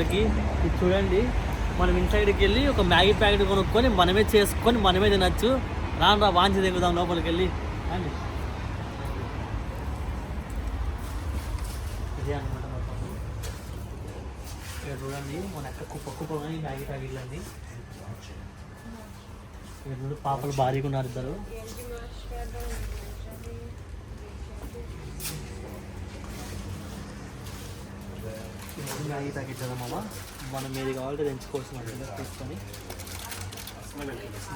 ఇది చూడండి, మనం ఇన్సైడ్కి వెళ్ళి ఒక మ్యాగీ ప్యాకెట్ కొనుక్కొని మనమే చేసుకొని మనమే తినచ్చు. రా వాంచి దిగుదాం లోపలికి వెళ్ళి. అండి ఇదే అనమాట మొత్తం. ఇక్కడ చూడండి మన ఎక్కడ కుప్ప మ్యాగీ ప్యాకెట్లు అండి. ఇక్కడ పాపలు భారీగా ఉన్నారు ఇద్దరు. మ్యాగీ ప్యాకెట్ కదా మామ, మనం ఏది కావాలంటే తెంచుకోవచ్చు. మనం తీసుకొని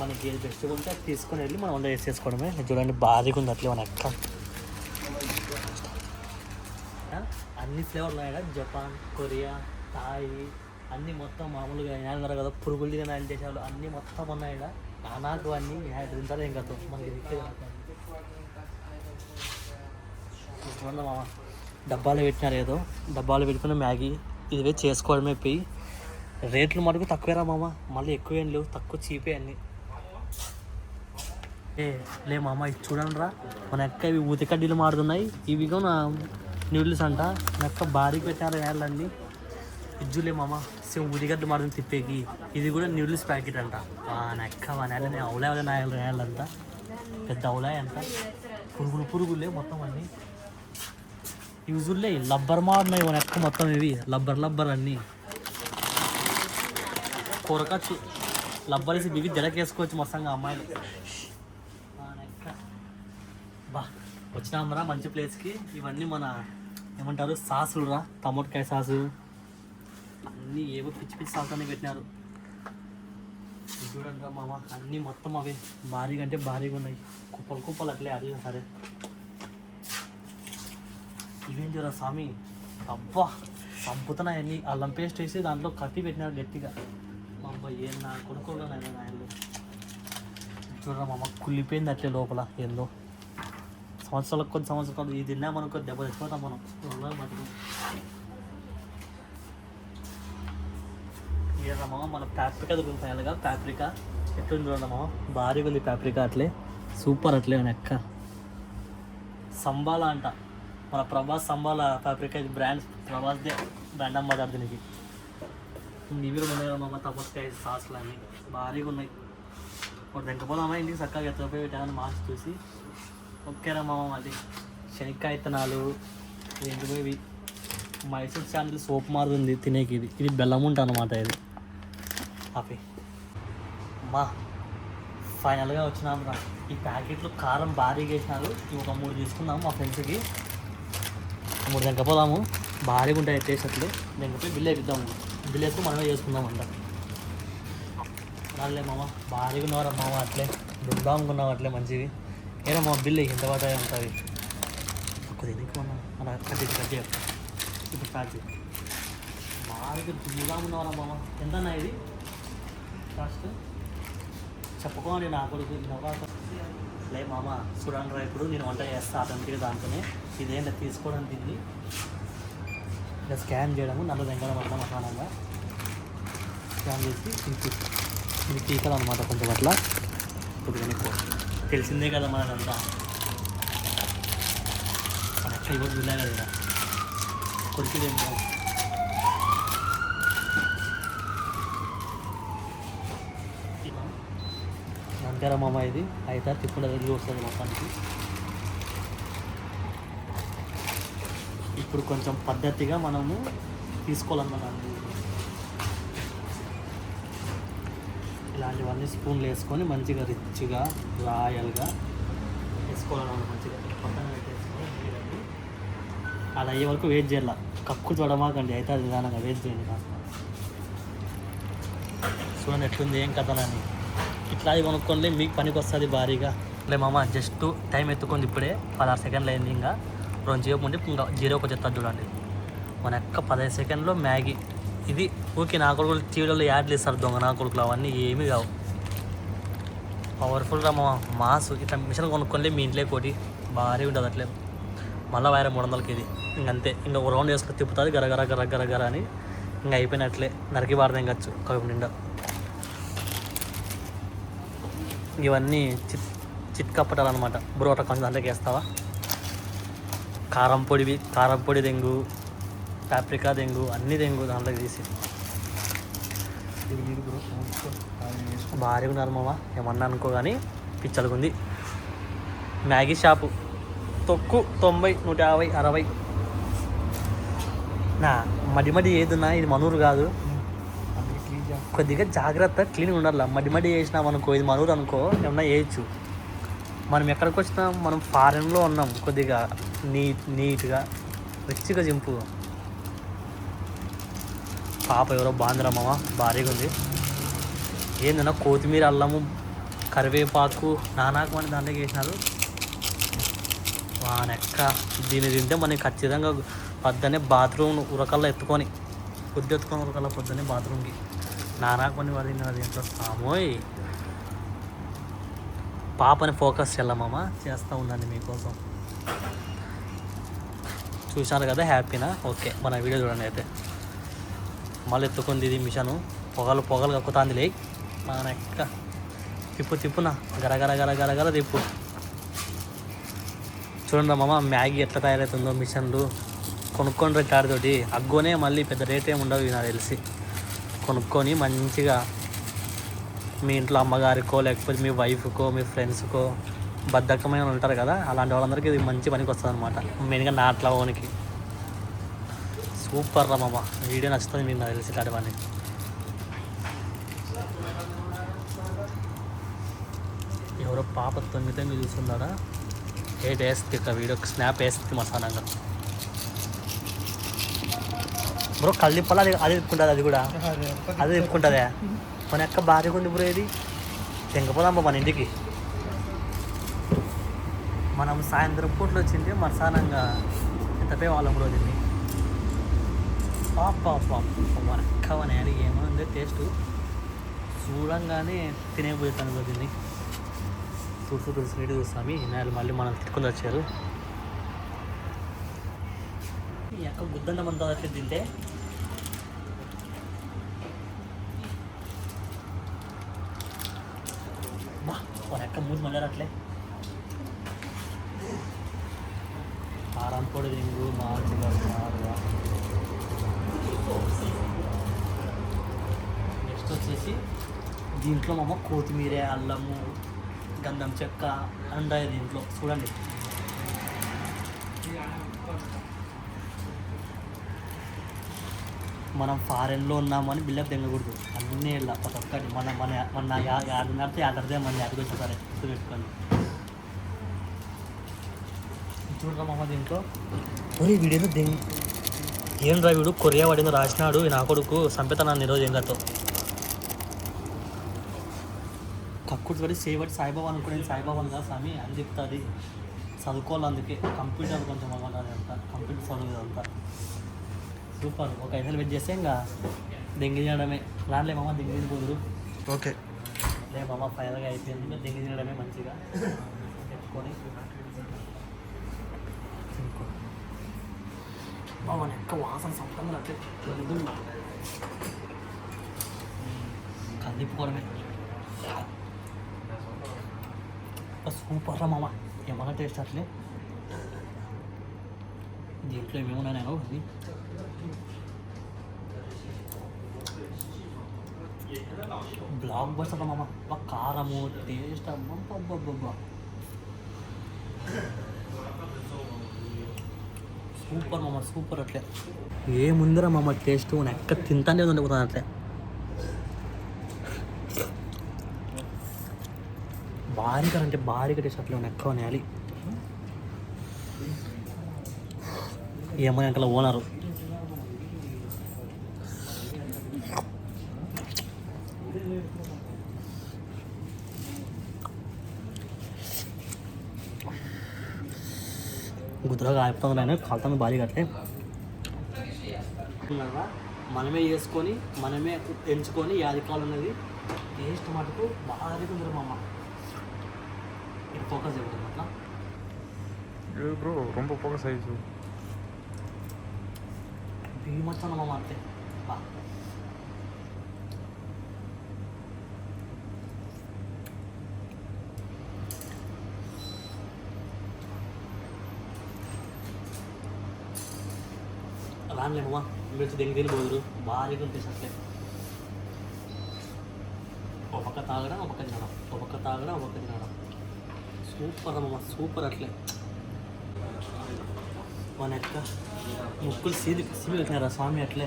మనకి ఏది బెస్ట్ ఉంటే అది తీసుకొని వెళ్ళి మనం వంట వేసేసుకోవడమే. చూడండి భారీగా ఉంది అట్లే మన ఎక్క. అన్ని ఫ్లేవర్లు ఉన్నాయి కదా, జపాన్, కొరియా, థాయ్ అన్నీ మొత్తం మామూలుగా ఏమన్నారు కదా, పురుగులు తిన దేశాలు అన్నీ మొత్తం ఉన్నాయి కదా. నానాకు అన్నీ తింటారు ఏం కదా మనకి చూడండి మామ. డబ్బాలు పెట్టినారు, ఏదో డబ్బాలు పెట్టుకున్న మ్యాగీ ఇవే చేసుకోవడమే. పోయి రేట్లు మటుకు తక్కువేరా మామ, మళ్ళీ ఎక్కువ ఏం లేవు, తక్కువ చీపే అన్నీ. లే మామ ఇది చూడండి రా, మన ఎక్క ఇవి ఊతి కడ్డీలు మారుతున్నాయి. ఇవి కూడా నూడిల్స్ అంట. నెక్క భారీకి పెట్టినారు వేయాలండి. ఇజ్జులే మామ, సేమ్ ఊతిగడ్డ మారుతుంది తిప్పేకి. ఇది కూడా నూడిల్స్ ప్యాకెట్ అంట. నెక్క నేలని అవులే నాయాలంతా పెద్ద అవులాయి అంట. పురుగులే మొత్తం అన్నీ. యూజువల్లీ లబ్బర్ మారున్నాయి మన ఎక్క మొత్తం. ఇవి లబ్బర్ అన్నీ కూరకచ్చు. లబ్బర్ వేసి బిగి జడకేసుకోవచ్చు మొత్తంగా అమ్మాయిలు. బా వచ్చినామరా మంచి ప్లేస్కి. ఇవన్నీ మన ఏమంటారు సాసులు రా, టమోటాకాయ సాసు అన్నీ ఏవో పిచ్చి సాసు అన్నీ పెట్టినారు. చూడండి రా మామ, అన్నీ మొత్తం అవి భారీగా అంటే భారీగా ఉన్నాయి. కుప్పలు అట్లే అది సరే. ఇవేం చూడరా స్వామి, అబ్బా చంపుతున్నాయి అన్నీ. అల్లం పేస్ట్ వేసి దాంట్లో కత్తి పెట్టినాడు గట్టిగా. మా అబ్బాయి ఏం నా కొనుక్కోగలను ఆయనలో. చూడరా మామ, కుళ్ళిపోయింది అట్లే లోపల. ఏందో కొన్ని సంవత్సరాలు ఇది తిన్నామనుకో దెబ్బ తెచ్చిపోతాం మనం మటుకు. ఏరా మామ, మన పాప్రికా దొరుకుతాయిగా. పాప్రికా ఎట్లుంది చూడండి మామ, భారీగా ఉంది పాప్రికా. అట్లే సూపర్ అట్లే ఎక్క. సంబాలా అంట, మన ప్రభాస్ సంబాల పాప్రికా. ఇది బ్రాండ్ ప్రభాస్దే బ్రాండ్ అమ్మాడు దీనికి. ఇవి కూడా ఉన్నాయి మామ, టమోటాకాయ సాసులు అన్నీ భారీగా ఉన్నాయి. ఒక దెంకపోదామా ఇంటికి చక్కగా ఎత్తపోయి పెట్టామని మార్చి చూసి. ఓకేనా మామ, అది శనక్కాయ విత్తనాలు ఏంటివో ఇవి. మైసూర్ శాండిల్ సోప్ మారుతుంది తినేకి. ఇది బెల్లం ఉంటా అనమాట. ఇది అవి మా ఫైనల్గా వచ్చినాం రా. ఈ ప్యాకెట్లు కారం భారీగా వేసినారు. ఇవి ఒక 3 తీసుకున్నాము మా ఫ్రెండ్స్కి. 3 దెంకపోదాము, భారీగా ఉంటాయి టేస్ట్. అట్లే దెంకపోయి బిల్లు వేపిద్దాము. బిల్లు వేసుకుని మనమే చేసుకుందాం అంట. రాలే మామ, భారీగా ఉన్నవారా మామ. అట్లే దుద్దాముకున్నాం అట్లే మంచివి. ఏదో మా బిల్లు ఎంత పడతాయి ఉంటుంది. తక్కువ దీనికి మనం అలా కట్ చేయాలి. ఇప్పుడు స్టార్ట్ చేయాలి. భారీగా దుద్దామున్నవారా మామ. ఎంత ఇది కాస్ట్ చెప్పుకోండి నా కొడుకు. లే మామ చూడండి రా, ఇప్పుడు నేను వంట చేస్తా ఆటోమేటిక్గా దాంతోనే. ఇదేంటో తీసుకోవడం తింది ఇలా స్కాన్ చేయడము, నన్ను దగ్గర పడదాం మసానంగా స్కాన్ చేసి ఇది తీసాలన్నమాట. కొంచెం అట్లా కొద్దిగా తెలిసిందే కదా మనకంతా. మన ఎక్కడ ఇవ్వదు విన్నా కదా కొరికిదేమో. అంతేరా మామ, ఇది అయితే తిప్పుడు వెళ్ళి వస్తుంది మొత్తానికి. ఇప్పుడు కొంచెం పద్ధతిగా మనము తీసుకోవాలన్నమాట. ఇలాంటివన్నీ స్పూన్లు వేసుకొని మంచిగా రిచ్గా రాయల్గా వేసుకోవాలన్నమాట. మంచిగా పక్కన పెట్టేసుకొని అది అయ్యే వరకు వెయిట్ చేయాల. కక్కు చూడమాకండి, అయితే అది విధానంగా వెయిట్ చేయండి కాస్త. చూడండి ఎట్లుంది ఏం కథనని. ఇట్లా అది కొనుక్కోండి, మీకు పనికి వస్తుంది భారీగా. లే మామ, జస్ట్ టైం ఎత్తుకుంది ఇప్పుడే 16 సెకండ్లు అయింది. ఇంకా 2 చేయకుంటే ఇంకా 0కి వచ్చేస్తుంది చూడండి. మన యొక్క 15 సెకండ్లో మ్యాగీ. ఇది ఓకే. నా కొడుకులు టీవీలలో యాడ్లు ఇస్తారు, దొంగ నా కొడుకులు అవన్నీ ఏమీ కావు. పవర్ఫుల్ రా మాసు. ఇట్లా మిషన్ కొనుక్కోండి మీ ఇంట్లో కోటి భారీ ఉంటుంది. అట్లే మళ్ళీ వేరే 300కి ఇది. ఇంకంతే, ఇంకా ఒక రౌండ్ వేసుకొని తిప్పుతుంది గరగర అని. ఇంకా అయిపోయినట్లే, నరికి వాడదాం ఇంకచ్చు కడుపు నిండా. ఇవన్నీ చిట్కా పట్టాలన్నమాట. బ్రోట కొంచెం దాంట్లోకి వేస్తావా. కారం పొడి దెంగు, పాప్రికా దెంగు, అన్నీ దెంగు దాంట్లోకి తీసి భారీగా ఉన్నారు మామ, ఏమన్నా అనుకో కానీ పిచ్చలుగుంది. మ్యాగీ షాపు తొక్కు 90, 150, 60. నా మడి ఏదున్నా ఇది మనూరు కాదు, కొద్దిగా జాగ్రత్త, క్లీన్గా ఉండాలి. మడి వేసినాం అనుకో, ఇది మనూరు అనుకో ఏమన్నా వేయచ్చు. మనం ఎక్కడికి వచ్చినా మనం ఫారెన్లో ఉన్నాం, కొద్దిగా నీట్గా రిచ్గా జింపు. పాప ఎవరో బాందిరా మామ, భారీగా ఉంది. ఏందన్నా కొత్తిమీర, అల్లము, కరివేపాకు నానాకు అని దాంట్లోకి వేసినారు. వానెక్క దీన్ని తింటే మనకి ఖచ్చితంగా పొద్దున్నే బాత్రూమ్ ఉరకల్లో ఎత్తుకొని ఉరకల్లో పొద్దున్నే బాత్రూమ్కి నానాకు పని వాడు తిన్నారు దీంట్లో. సామోయ్ పాపని ఫోకస్ చేయాలమ్మ, చేస్తూ ఉండండి మీకోసం. చూశాను కదా, హ్యాపీనా? ఓకే, మన వీడియో చూడండి. అయితే మళ్ళీ ఎత్తుకుంది ఇది మిషను, పొగలు కక్కుతాంది. లే నానెక్క తిప్పునా గరగర తిప్పు. చూడండి అమ్మమ్మ మ్యాగీ ఎట్లా తయారవుతుందో. మిషన్లు కొనుక్కొని రేటాడితోటి అగ్గోనే, మళ్ళీ పెద్ద రేట్ ఏమి ఉండవు నాకు తెలిసి. కొనుక్కొని మంచిగా మీ ఇంట్లో అమ్మగారికో లేకపోతే మీ వైఫ్కో మీ ఫ్రెండ్స్కో బద్ధకమైన ఉంటారు కదా, అలాంటి వాళ్ళందరికీ ఇది మంచి పనికి వస్తుంది అనమాట. మెయిన్గా నాట్ల ఓనికి సూపర్ రా మామ. వీడియో నచ్చుతుంది మీకు నాకు తెలిసి ఇట్లాంటి పని. ఎవరో పాప తొమ్మిది చూస్తున్నాడా, వేస్తుంది ఇక వీడియోకి స్నాప్ వేస్తుంది మసానంగా. బ్రో కళ్ళిప్పల అది తిప్పుకుంటుంది, అది కూడా అదే తిప్పుకుంటుందా? మన యొక్క భార్యగా ఉంది బ్రో, ఇది తెంకపోదాం మన ఇంటికి. మనం సాయంత్రం పూట్లు వచ్చింటే మసానంగా ఎంతపై వాళ్ళం బ్రో దీన్ని. పాప మన అక్క అనేది ఏమైందో టేస్ట్ చూడంగానే తినేపోతాను బ్రో దీన్ని. తులసి నీటి చూస్తామి నేలు మళ్ళీ మనం తిట్టుకుని వచ్చారు. ఈ యొక్క గుద్దండం అంతా వచ్చి తింటే బా మన యొక్క మూడు మళ్ళీ అట్లే కారం పొడి రింగు మామూలుగా. నెక్స్ట్ వచ్చేసి దీంట్లో మామ కొత్తిమీర, అల్లము, గంధం చెక్క అండాయి దీంట్లో. చూడండి మనం ఫారెన్లో ఉన్నామని బిల్డప్ తెంగకూడదు. అన్నీ వెళ్ళా ప్రతి ఒక్కటి మన యాడనడితే యాడదే మన యాడికి వచ్చేసారి పెట్టుకొని చూడరా మామ. దీంట్లో ఒరే వీడియో ఏం రా వీడు కొరియా వాడిని రాసినాడు నా కొడుకు, సంపేత నన్ను ఈరోజు ఎంగతో కక్కుడు పడి సేవటి సాయిబాబా అనుకునేది సాయిబాబా కదా స్వామి అని చెప్తుంది. చదువుకోవాలి, అందుకే కంప్యూటర్ కొంచెం అవ్వాలి అంతా, కంప్యూటర్ చదువు అంతా సూపర్. ఒక 5 వెయిట్ చేస్తే ఇంకా దెంగి తినడమే. రాలే మామ దెంగి తినిపోదురు. ఓకే లే మామ, ఫైనల్గా అయిపోయింది. దెంగి తినడమే మంచిగా పెట్టుకొని మన యొక్క వాసన సొంతంగా అంటే కదిలిపుకోవడమే సూపర్ రా మామ. ఏమన్నా టేస్ట్ అట్లే దీంట్లో ఏమేమున్నా నేను అది బ్లాక్ బస్టర్ మామ. కారము టేస్ట్ అబ్బా సూపర్ మామ, సూపర్. అట్లే ఏముందిరా మామ టేస్ట్, నేను ఎక్కడ తింటానే ఉండిపోతాను అట్లే. భారీగా టేస్ట్ అట్లే ఉన్నాయి, ఎక్కువ నేయాలి. ఏమో అట్లా ఓనరు గుద్దుగా ఆపుతుంది నేను కాలుతుంది భారీగా అట్లే. మనమే చేసుకొని మనమే ఎంచుకొని యాదికాలు ఉన్నది టేస్ట్ మటుకు భారీగా ఉంది మామ. ఇది ఫోకస్ చేయబడుతుంది అట్లా బ్రో, ரொம்ப ఫోకస్ అయ్యి భీమొచ్చాను మామ అంతే. రానులేమమ్మా మీరు దెంగి తిని పోదురు భారీగా ఉంటుంది అట్లే. ఒక పక్క తాగడం ఒక పక్క తినడం, ఒక పక్క తాగడం ఒక పక్క తినడం. సూపర్ అమ్మ, సూపర్ అట్లే. మన యొక్క ముక్కులు సిమి పెట్టినారా స్వామి అట్లే.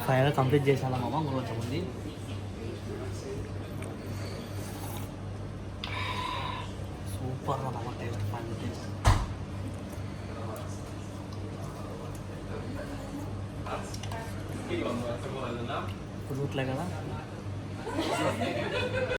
ఫైనల్ కంప్లీట్ చేశానమ్మ కొంచెం ఉంది. సూపర్ అమ్మ టేస్ట్ ఫైనల్ టేస్ట్. ఇప్పుడు చూడలే కదా.